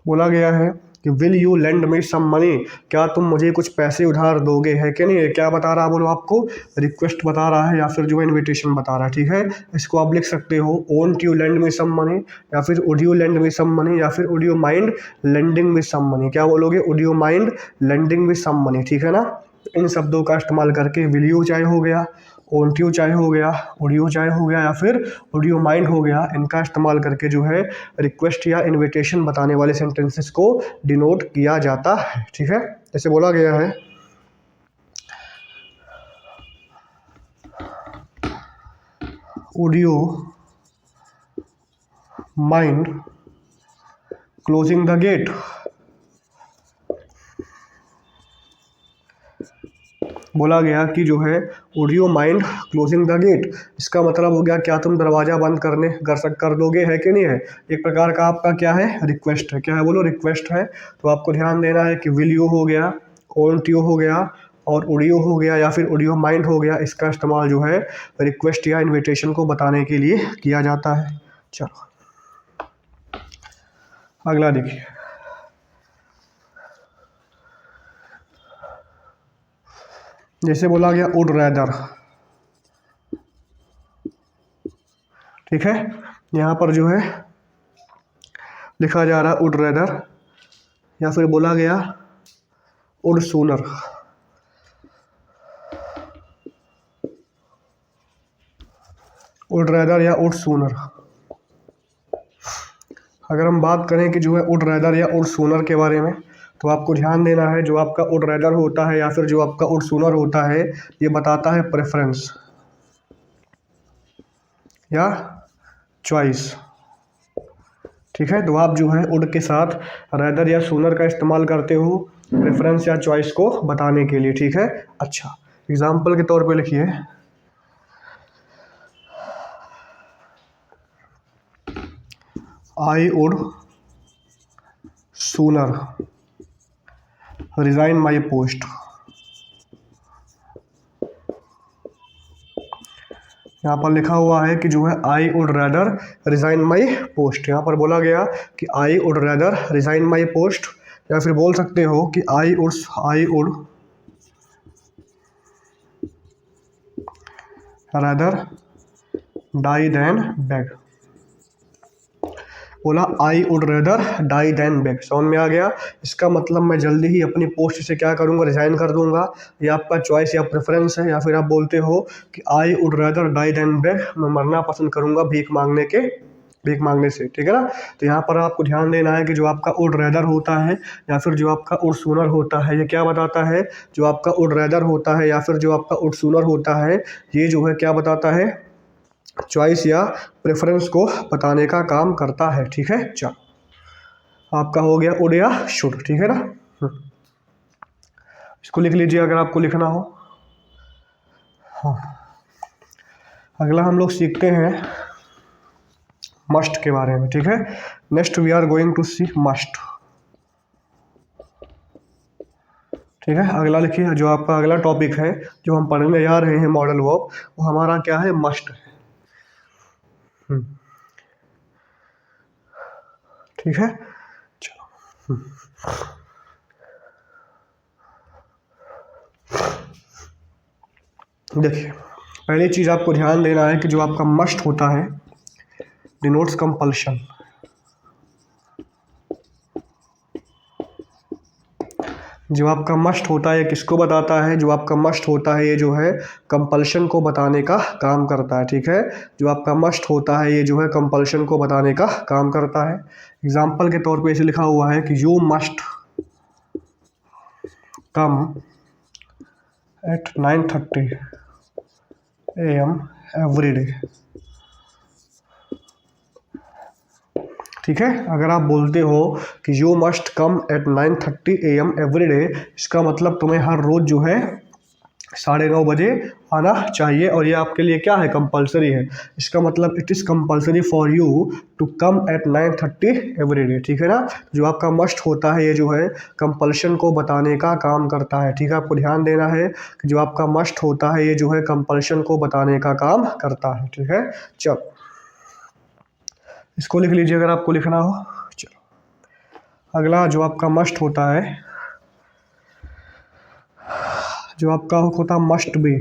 बोला गया है कि will you lend me some money, क्या तुम मुझे कुछ पैसे उधार दोगे, है कि नहीं। क्या बता रहा है, बोलो, आपको रिक्वेस्ट बता रहा है या फिर जो है इनविटेशन बता रहा है, ठीक है। इसको आप लिख सकते हो won't you lend me some money या फिर would you lend me some money या फिर would you mind lending me some money. क्या बोलोगे, would you mind lending me some money, ठीक है ना। इन शब्दों का इस्तेमाल करके विल यू चाहे हो गया, ओंट यू चाहे हो गया, वुड यू चाहे हो गया या फिर वुड यू माइंड हो गया, इनका इस्तेमाल करके जो है रिक्वेस्ट या इनविटेशन बताने वाले सेंटेंसेस को डिनोट किया जाता है, ठीक है। जैसे बोला गया है, would you mind closing the gate, बोला गया कि जो है would you mind closing the gate. इसका मतलब हो गया क्या तुम दरवाज़ा बंद कर दोगे, है कि नहीं है। एक प्रकार का आपका क्या है, रिक्वेस्ट है। क्या है, बोलो, रिक्वेस्ट है। तो आपको ध्यान देना है कि विल यू हो गया, ओंट यू हो गया, और ऑडियो हो गया या फिर ऑडियो माइंड हो गया, इसका इस्तेमाल जो है रिक्वेस्ट या इनविटेशन को बताने के लिए किया जाता है। चलो अगला देखिए, जैसे बोला गया वुड रैदर, ठीक है, यहाँ पर जो है लिखा जा रहा है वुड रैदर, या फिर बोला गया वुड सूनर। वुड रैदर या वुड सूनर, अगर हम बात करें कि जो है वुड रैदर या वुड सूनर के बारे में, तो आपको ध्यान देना है जो आपका वुड रैदर होता है या फिर जो आपका वुड सूनर होता है, ये बताता है प्रेफरेंस या चॉइस, ठीक है। तो आप जो है वुड के साथ रैदर या सूनर का इस्तेमाल करते हो प्रेफरेंस या चॉइस को बताने के लिए, ठीक है। अच्छा, एग्जाम्पल के तौर पे लिखिए, I would sooner resign my post. यहाँ पर लिखा हुआ है कि जो है I would rather resign my post. यहाँ पर बोला गया कि I would rather resign my post, या फिर बोल सकते हो कि I would rather die than beg. बोला I would rather die than beg, समझ में आ गया। इसका मतलब मैं जल्दी ही अपनी पोस्ट से क्या करूँगा, रिजाइन कर दूंगा। ये आपका चॉइस या प्रेफरेंस है, या फिर आप बोलते हो कि I would rather die than beg, मैं मरना पसंद करूँगा भीख मांगने से, ठीक है ना। तो यहाँ पर आपको ध्यान देना है कि जो आपका वुड रेदर होता है या फिर जो आपका वुड सूनर होता है, ये क्या बताता है, जो आपका वुड रेदर होता है या फिर जो आपका वुड सूनर होता है, ये जो है क्या बताता है, चॉइस या प्रेफरेंस को बताने का काम करता है, ठीक है। चलो आपका हो गया वुड या शुड, ठीक है ना। इसको लिख लीजिए अगर आपको लिखना हो। हाँ, अगला हम लोग सीखते हैं मस्ट के बारे में, ठीक है। Next we are going to see must, ठीक है। अगला लिखिए, जो आपका अगला टॉपिक है जो हम पढ़ने जा रहे हैं मॉडल वर्ब, वो हमारा क्या है, मस्ट है, ठीक है। चलो देखिए, पहली चीज़ आपको ध्यान देना है कि जो आपका मस्ट होता है डिनोट्स कंपल्शन। जो आपका मस्ट होता है किसको बताता है, जो आपका मस्ट होता है ये जो है कंपल्शन को बताने का काम करता है, ठीक है। जो आपका मस्ट होता है ये जो है कंपल्शन को बताने का काम करता है। एग्जाम्पल के तौर पे इसे लिखा हुआ है कि you must come at 9:30 AM every day, ठीक है। अगर आप बोलते हो कि you must come at 9:30 AM every day, इसका मतलब तुम्हें हर रोज़ जो है 9:30 बजे आना चाहिए, और ये आपके लिए क्या है, कंपलसरी है। इसका मतलब it is compulsory for you to come at 9:30 every day, ठीक है ना। जो आपका मस्ट होता है ये जो है कंपल्शन को बताने का काम करता है, ठीक है। आपको ध्यान देना है कि जो आपका मस्ट होता है ये जो है कंपल्शन को बताने का काम करता है, ठीक है। चलो इसको लिख लीजिए अगर आपको लिखना हो। चलो अगला जो आपका मस्ट होता है, जो आपका होता मस्ट बी,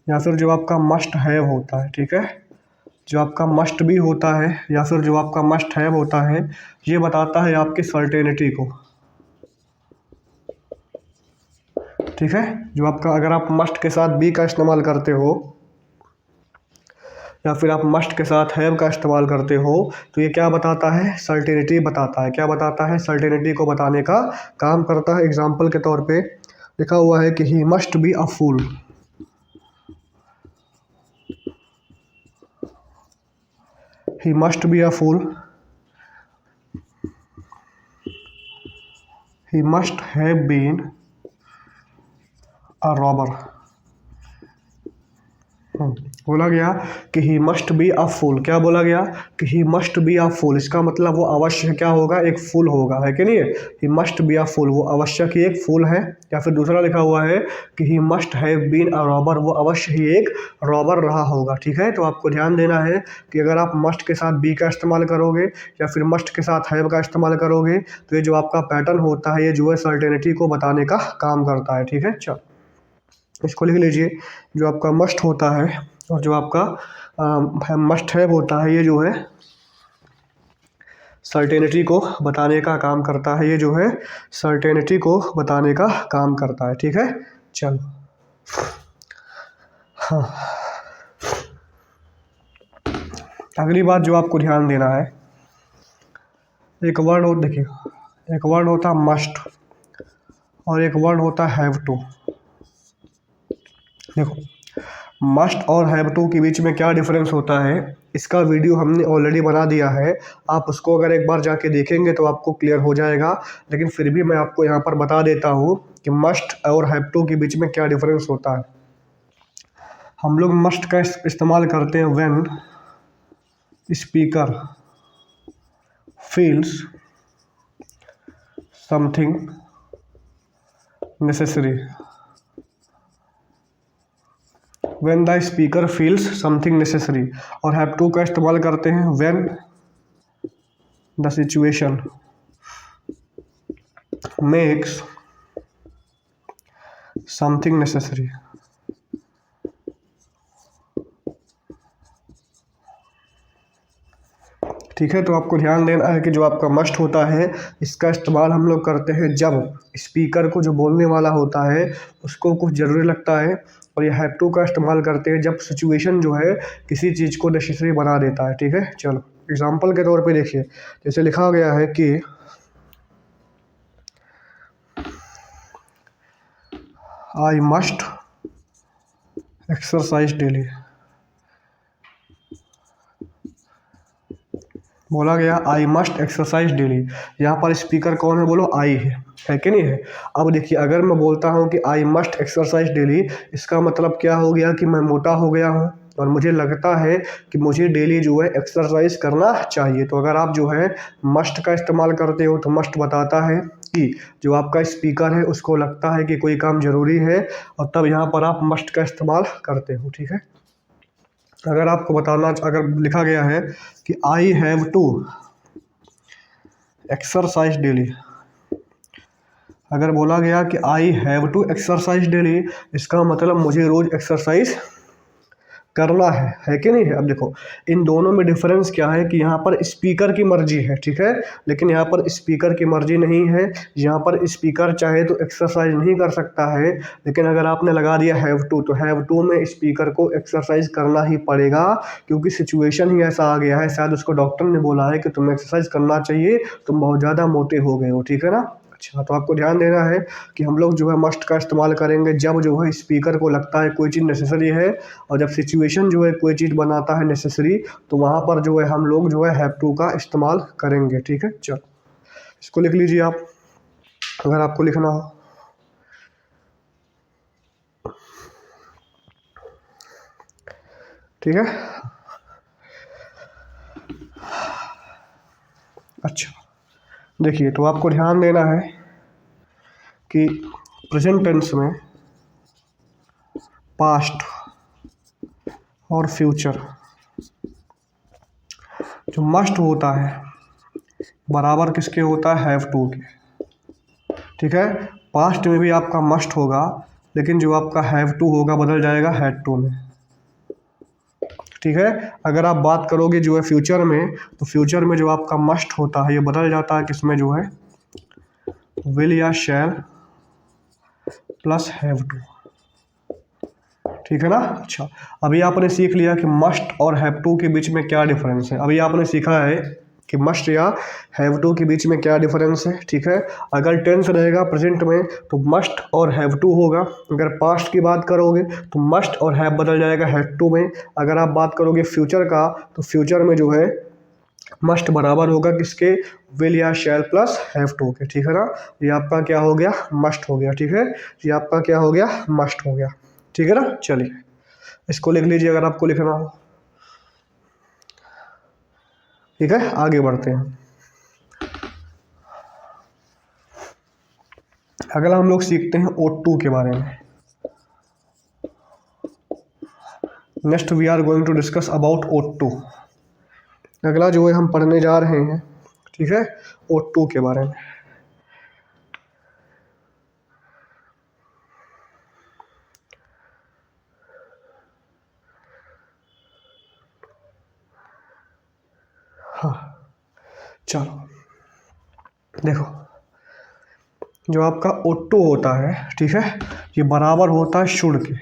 या फिर जो आपका मस्ट हैव होता है, ठीक है। जो आपका मस्ट बी होता है या फिर जो आपका मस्ट हैव होता है, ये बताता है आपकी सर्टेनिटी को, ठीक है। जो आपका अगर आप मस्ट के साथ बी का इस्तेमाल करते हो या फिर आप मस्ट के साथ हैव का इस्तेमाल करते हो, तो ये क्या बताता है, सर्टेनिटी बताता है। क्या बताता है, सर्टेनिटी को बताने का काम करता है। एग्जाम्पल के तौर पे लिखा हुआ है कि he must be a fool, he must be a fool, he must have been a robber। बोला गया कि ही मस्ट बी अ फूल। क्या बोला गया कि ही मस्ट बी अ फूल, इसका मतलब वो अवश्य क्या होगा, एक फूल होगा, है कि नहीं है। ही मस्ट बी अ फूल, वो अवश्य ही एक फूल है। या फिर दूसरा लिखा हुआ है कि he must have been a robber, वो अवश्य ही एक रॉबर रहा होगा। ठीक है, तो आपको ध्यान देना है कि अगर आप मस्ट के साथ बी का इस्तेमाल करोगे या फिर मस्ट के साथ हैव का इस्तेमाल करोगे तो ये जो आपका पैटर्न होता है ये जो है सर्टेनिटी को बताने का काम करता है। ठीक है, चलो इसको लिख लीजिए। जो आपका मस्ट होता है और जो आपका मस्ट हैव होता है ये जो है सर्टेनिटी को बताने का काम करता है। ये जो है सर्टेनिटी को बताने का काम करता है। ठीक है, चलो हाँ, अगली बात जो आपको ध्यान देना है, एक वर्ड हो, देखिए एक वर्ड होता है मस्ट और एक वर्ड होता है हैव टू। देखो मस्ट और हैव टू के बीच में क्या डिफरेंस होता है, इसका वीडियो हमने ऑलरेडी बना दिया है। आप उसको अगर एक बार जाके देखेंगे तो आपको क्लियर हो जाएगा, लेकिन फिर भी मैं आपको यहाँ पर बता देता हूँ कि मस्ट और हैव टू के बीच में क्या डिफरेंस होता है। हम लोग मस्ट का इस्तेमाल करते हैं when speaker feels something necessary, when the speaker feels something necessary. और हैव टू का इस्तेमाल करते हैं when the situation makes something necessary. ठीक है, तो आपको ध्यान देना है कि जो आपका मस्ट होता है इसका इस्तेमाल हम लोग करते हैं जब स्पीकर को जो बोलने वाला होता है उसको कुछ ज़रूरी लगता है, और ये हैव टू का इस्तेमाल करते हैं जब सिचुएशन जो है किसी चीज़ को नेसेसरी बना देता है। ठीक है, चलो एग्जांपल के तौर पे देखिए, जैसे लिखा गया है कि आई मस्ट एक्सरसाइज डेली। बोला गया आई मस्ट एक्सरसाइज डेली, यहाँ पर स्पीकर कौन है, बोलो आई है कि नहीं है। अब देखिए अगर मैं बोलता हूँ कि आई मस्ट एक्सरसाइज डेली, इसका मतलब क्या हो गया कि मैं मोटा हो गया हूँ और मुझे लगता है कि मुझे डेली जो है एक्सरसाइज करना चाहिए। तो अगर आप जो है मस्ट का इस्तेमाल करते हो तो मस्ट बताता है कि जो आपका स्पीकर है उसको लगता है कि कोई काम ज़रूरी है, और तब यहाँ पर आप मस्ट का इस्तेमाल करते हो। ठीक है, अगर आपको बताना, अगर लिखा गया है कि I have to exercise daily, अगर बोला गया कि I have to exercise daily, इसका मतलब मुझे रोज़ एक्सरसाइज करना है कि नहीं है। अब देखो इन दोनों में डिफरेंस क्या है कि यहाँ पर स्पीकर की मर्जी है, ठीक है, लेकिन यहाँ पर स्पीकर की मर्जी नहीं है। यहाँ पर स्पीकर चाहे तो एक्सरसाइज नहीं कर सकता है, लेकिन अगर आपने लगा दिया हैव टू तो हैव टू में स्पीकर को एक्सरसाइज करना ही पड़ेगा, क्योंकि सिचुएशन ही ऐसा आ गया है। शायद उसको डॉक्टर ने बोला है कि तुम्हें एक्सरसाइज करना चाहिए, तुम बहुत ज़्यादा मोटे हो गए हो। ठीक है ना, अच्छा, तो आपको ध्यान देना है कि हम लोग जो है मस्ट का इस्तेमाल करेंगे जब जो है स्पीकर को लगता है कोई चीज़ नेसेसरी है, और जब सिचुएशन जो है कोई चीज़ बनाता है नेसेसरी तो वहाँ पर जो है हम लोग जो है हैव टू का इस्तेमाल करेंगे। ठीक है, चलो इसको लिख लीजिए आप, अगर आपको लिखना हो। ठीक है, अच्छा देखिए, तो आपको ध्यान देना है कि प्रेजेंट टेंस में पास्ट और फ्यूचर जो मस्ट होता है बराबर किसके होता है, हैव टू के। ठीक है, पास्ट में भी आपका मस्ट होगा, लेकिन जो आपका हैव टू होगा बदल जाएगा हैड टू में। ठीक है, अगर आप बात करोगे जो है फ्यूचर में, तो फ्यूचर में जो आपका मस्ट होता है ये बदल जाता है किसमें, जो है विल या शैल प्लस हैव टू। ठीक है ना, अच्छा अभी आपने सीख लिया कि मस्ट और हैव टू के बीच में क्या डिफरेंस है। अभी आपने सीखा है कि मस्ट या हैव टू के बीच में क्या डिफरेंस है। ठीक है, अगर टेंस रहेगा प्रेजेंट में तो मस्ट और हैव टू होगा, अगर पास्ट की बात करोगे तो मस्ट और हैव बदल जाएगा हैड टू में। अगर आप बात करोगे फ्यूचर का तो फ्यूचर में जो है मस्ट बराबर होगा किसके, विल या शैल प्लस हैव टू के। ठीक है ना, ये आपका क्या हो गया, मस्ट हो गया। ठीक है, ये आपका क्या हो गया, मस्ट हो गया। ठीक है ना, चलिए इसको लिख लीजिए अगर आपको लिखना हो। ठीक है, आगे बढ़ते हैं। अगला हम लोग सीखते हैं O2 के बारे में। Next we are going to discuss about O2। अगला जो है हम पढ़ने जा रहे हैं, ठीक है, O2 के बारे में। हाँ चलो देखो, जो आपका O2 होता है, ठीक है, ये बराबर होता है शुड के।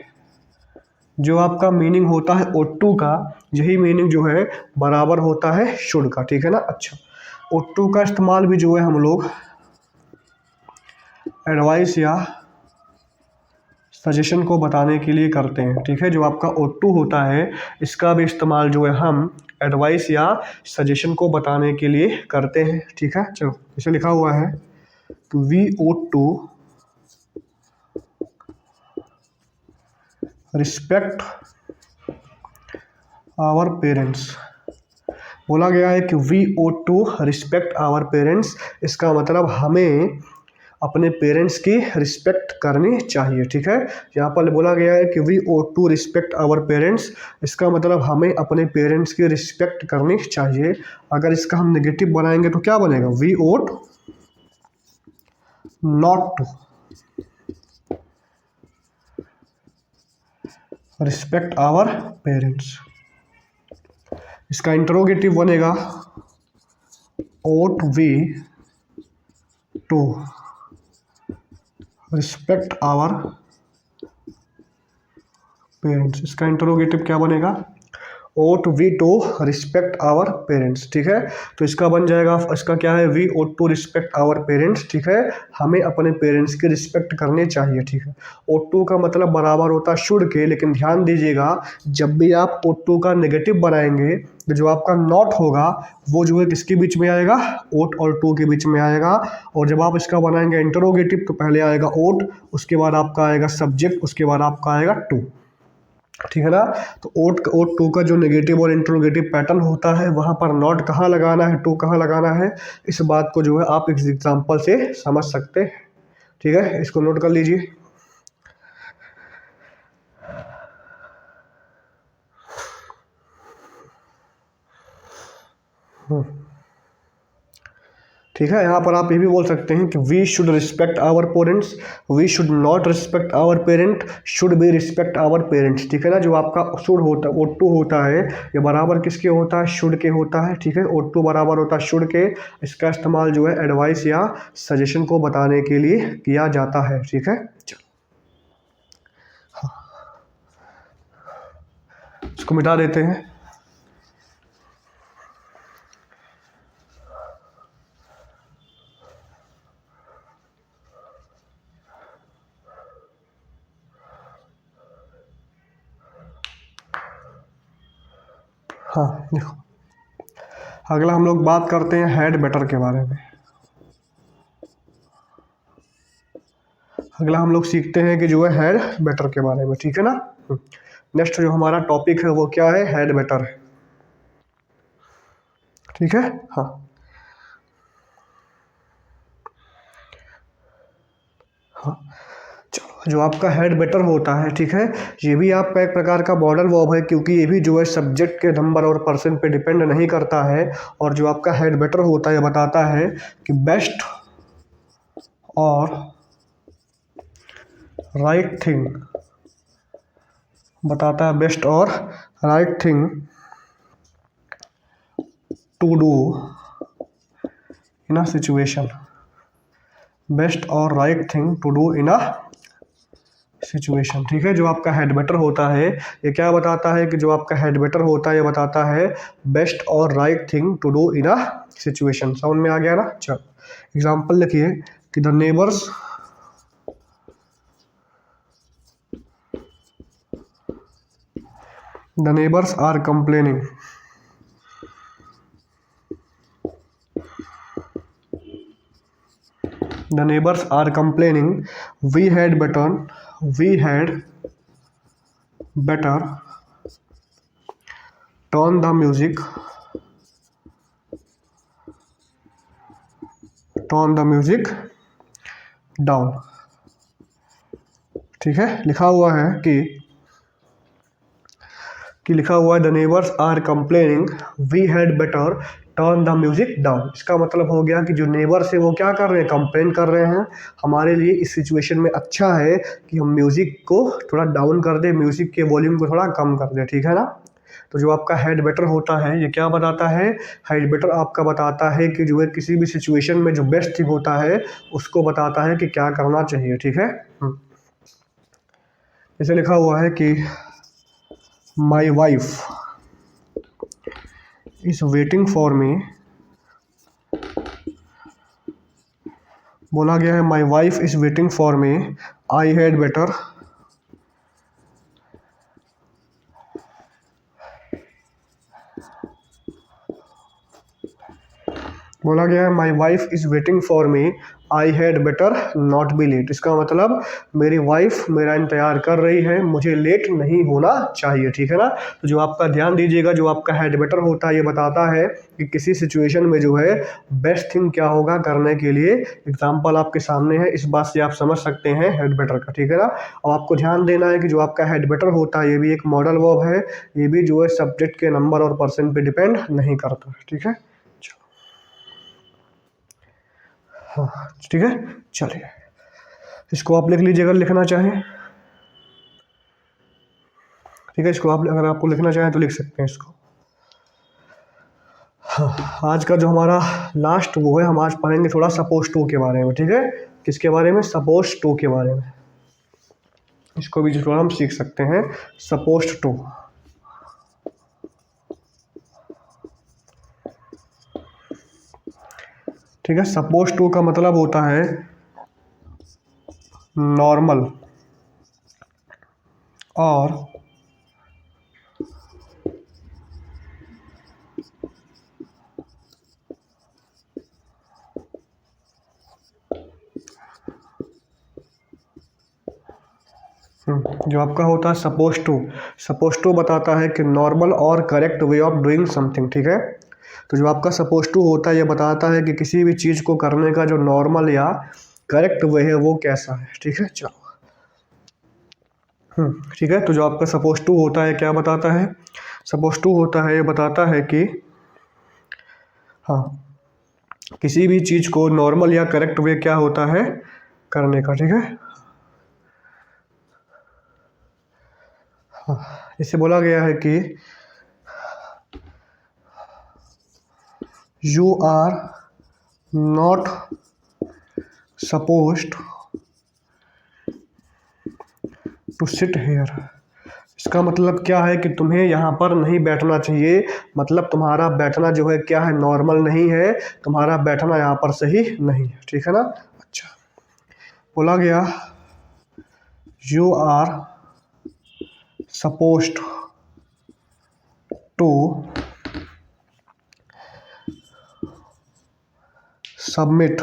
जो आपका मीनिंग होता है O2 का, यही मीनिंग जो है बराबर होता है शुड का, ठीक है ना। अच्छा, O2 का इस्तेमाल भी जो है हम लोग एडवाइस या सजेशन को बताने के लिए करते हैं, ठीक है। जो आपका O2 होता है, इसका भी इस्तेमाल जो है हम एडवाइस या सजेशन को बताने के लिए करते हैं, ठीक है। चलो, इसे लिखा हुआ है VO2 रिस्पेक्ट आवर पेरेंट्स। बोला गया है कि VO2 रिस्पेक्ट आवर पेरेंट्स, इसका मतलब हमें अपने पेरेंट्स की रिस्पेक्ट करनी चाहिए, ठीक है। यहाँ पर बोला गया है कि VO2 रिस्पेक्ट आवर पेरेंट्स, इसका मतलब हमें अपने पेरेंट्स की रिस्पेक्ट करनी चाहिए। अगर इसका हम नेगेटिव बनाएंगे तो क्या बनेगा, VO not to respect our parents. इसका इंटरोगेटिव बनेगा ought we to respect our parents. इसका इंटरोगेटिव क्या बनेगा, ought we to respect our parents, ठीक है। तो इसका बन जाएगा, इसका क्या है, we ought to respect our parents, ठीक है, हमें अपने पेरेंट्स की रिस्पेक्ट करनी चाहिए, ठीक है। ought to का मतलब बराबर होता है शुड के, लेकिन ध्यान दीजिएगा, जब भी आप ought to का नेगेटिव बनाएंगे तो जो आपका नॉट होगा वो जो है किसके बीच में आएगा, ought और to के बीच में आएगा। और जब आप इसका बनाएंगे इंटरोगेटिव तो पहले आएगा ought, उसके बाद आपका आएगा सब्जेक्ट, उसके बाद आपका आएगा टू, ठीक है ना। तो ought to का जो नेगेटिव और इंटरोगेटिव पैटर्न होता है, वहाँ पर नॉट कहाँ लगाना है, टू कहाँ लगाना है, इस बात को जो है आप इस एग्जाम्पल से समझ सकते हैं, ठीक है। इसको नोट कर लीजिए। ठीक है, यहाँ पर आप ये भी बोल सकते हैं कि we should respect our parents, we should not respect our parent, should be respect our parents, ठीक है ना। जो आपका शुड होता है, O2 होता है, ये बराबर किसके होता है, शुड के होता है, ठीक है। O2 बराबर होता है शुड के। इसका इस्तेमाल जो है एडवाइस या सजेशन को बताने के लिए किया जाता है, ठीक है। चलो, हाँ, इसको मिटा देते हैं। हाँ देखो, अगला हम लोग बात करते हैं हैड बेटर के बारे में। अगला हम लोग सीखते हैं कि जो है हैड बेटर के बारे में, ठीक है ना। नेक्स्ट जो हमारा टॉपिक है वो क्या है, हैड बेटर है, ठीक है। हाँ हाँ चलो, जो आपका हैड बेटर होता है, ठीक है, ये भी आपका एक प्रकार का मॉडल वर्ब है, क्योंकि ये भी जो है सब्जेक्ट के नंबर और पर्सन पे डिपेंड नहीं करता है। और जो आपका हैड बेटर होता है, बताता है कि बेस्ट और राइट थिंग, बताता है बेस्ट और right thing to do in a situation, best और right thing to do in a situation, ठीक है। जो आपका हेड बेटर होता है, ये क्या बताता है कि जो आपका हेड बेटर होता है, ये बताता है बेस्ट और right thing to do in a situation. समझ में आ गया ना। चलो, एग्जाम्पल लिखिए कि the neighbours are complaining, the neighbors are complaining we had better turn the music, turn the music down. ठीक है, लिखा हुआ है कि लिखा हुआ है the neighbours are complaining we had better turn the music down. इसका मतलब हो गया कि जो नेबर्स है वो क्या कर रहे हैं, कंप्लेन कर रहे हैं हमारे लिए इस सिचुएशन में अच्छा है कि हम म्यूजिक को थोड़ा डाउन कर दें, म्यूजिक के वॉल्यूम को थोड़ा कम कर दें। ठीक है ना। तो जो आपका हेड बेटर होता है ये क्या बताता है, हेड बेटर आपका बताता है कि जो है किसी भी सिचुएशन में जो बेस्ट थिंग होता है उसको बताता है कि क्या करना चाहिए। ठीक है। जैसे लिखा हुआ है कि my wife is waiting for me, बोला गया है my wife is waiting for me, I had better, बोला गया है my wife is waiting for me, I had better not be late. इसका मतलब मेरी वाइफ मेरा इंतज़ार कर रही है, मुझे लेट नहीं होना चाहिए। ठीक है ना। तो जो आपका ध्यान दीजिएगा, जो आपका हैड बेटर होता है ये बताता है कि किसी सिचुएशन में जो है बेस्ट थिंग क्या होगा करने के लिए। एग्जाम्पल आपके सामने है, इस बात से आप समझ सकते हैं हेड बेटर का। ठीक है ना। और आपको ध्यान देना है कि जो आपका हेड बेटर होता है ये भी एक मॉडल वर्ब है, ये भी जो है सब्जेक्ट के नंबर और पर्सन पे डिपेंड नहीं करता। ठीक है। हाँ ठीक है, चलिए इसको आप लिख लीजिए अगर लिखना चाहें। ठीक है, इसको आप अगर आपको लिखना चाहें तो लिख सकते हैं इसको। हाँ, आज का जो हमारा लास्ट वो है, हम आज पढ़ेंगे थोड़ा सपोज टू के बारे में। ठीक है, किसके बारे में, सपोज टू के बारे में। इसको भी थोड़ा हम सीख सकते हैं, सपोज टू। ठीक है, सपोज टू का मतलब होता है नॉर्मल और जो आपका होता है सपोज टू बताता है कि नॉर्मल और correct way of doing something. ठीक है, तो जो आपका सपोज टू होता है ये बताता है कि किसी भी चीज़ को करने का जो नॉर्मल या करेक्ट वे है वो कैसा है। ठीक है, चलो ठीक है। तो जो आपका सपोज टू होता है क्या बताता है, सपोज टू होता है ये बताता है कि हाँ किसी भी चीज़ को नॉर्मल या करेक्ट वे क्या होता है करने का। ठीक है, इसे बोला गया है कि you are not supposed to sit here. इसका मतलब क्या है कि तुम्हें यहाँ पर नहीं बैठना चाहिए, मतलब तुम्हारा बैठना जो है क्या है, नॉर्मल नहीं है, तुम्हारा बैठना यहाँ पर सही नहीं है। ठीक है ना। अच्छा, बोला गया you are supposed to submit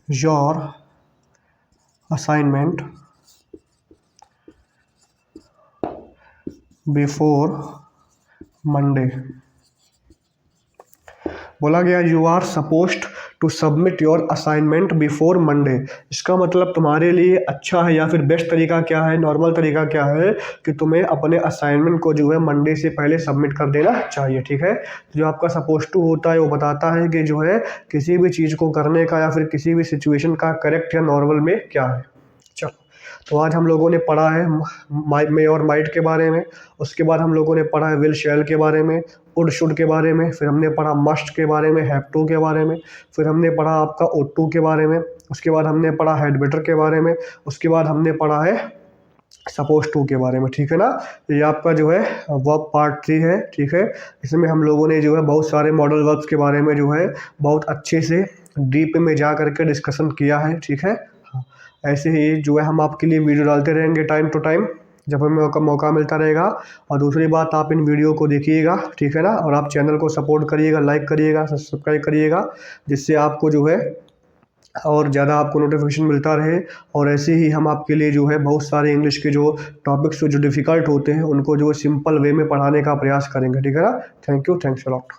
your assignment before Monday. बोला गया you are supposed to submit your assignment before Monday. इसका मतलब तुम्हारे लिए अच्छा है या फिर बेस्ट तरीका क्या है, नॉर्मल तरीका क्या है कि तुम्हें अपने असाइनमेंट को जो है मंडे से पहले सबमिट कर देना चाहिए। ठीक है, जो आपका सपोज टू होता है वो बताता है कि जो है किसी भी चीज़ को करने का या फिर किसी भी सिचुएशन का करेक्ट या नॉर्मल में क्या है। चलो, तो आज हम लोगों ने पढ़ा है मे और माइट के बारे में, उसके बाद हम लोगों ने पढ़ा है विल शैल के बारे में, वुड शुड के बारे में, फिर हमने पढ़ा मस्ट के बारे में, हैव टू के बारे में, फिर हमने पढ़ा आपका ओट टू के बारे में, उसके बाद हमने पढ़ा हेड बेटर के बारे में, उसके बाद हमने पढ़ा है सपोज टू के बारे में। ठीक है ना। ये आपका जो है वर्ब पार्ट 3 है। ठीक है, इसमें हम लोगों ने जो है बहुत सारे मॉडल वर्ब्स के बारे में जो है बहुत अच्छे से डीप में जा करके डिस्कशन किया है। ठीक है, ऐसे ही जो है हम आपके लिए वीडियो डालते रहेंगे टाइम टू टाइम, जब हमें मौका मिलता रहेगा। और दूसरी बात, आप इन वीडियो को देखिएगा। ठीक है ना, और आप चैनल को सपोर्ट करिएगा, लाइक करिएगा, सब्सक्राइब करिएगा, जिससे आपको जो है और ज़्यादा आपको नोटिफिकेशन मिलता रहे। और ऐसे ही हम आपके लिए जो है बहुत सारे इंग्लिश के जो टॉपिक्स जो डिफ़िकल्ट होते हैं उनको जो सिंपल वे में पढ़ाने का प्रयास करेंगे, ठीक है ना। Thank you, thanks a lot.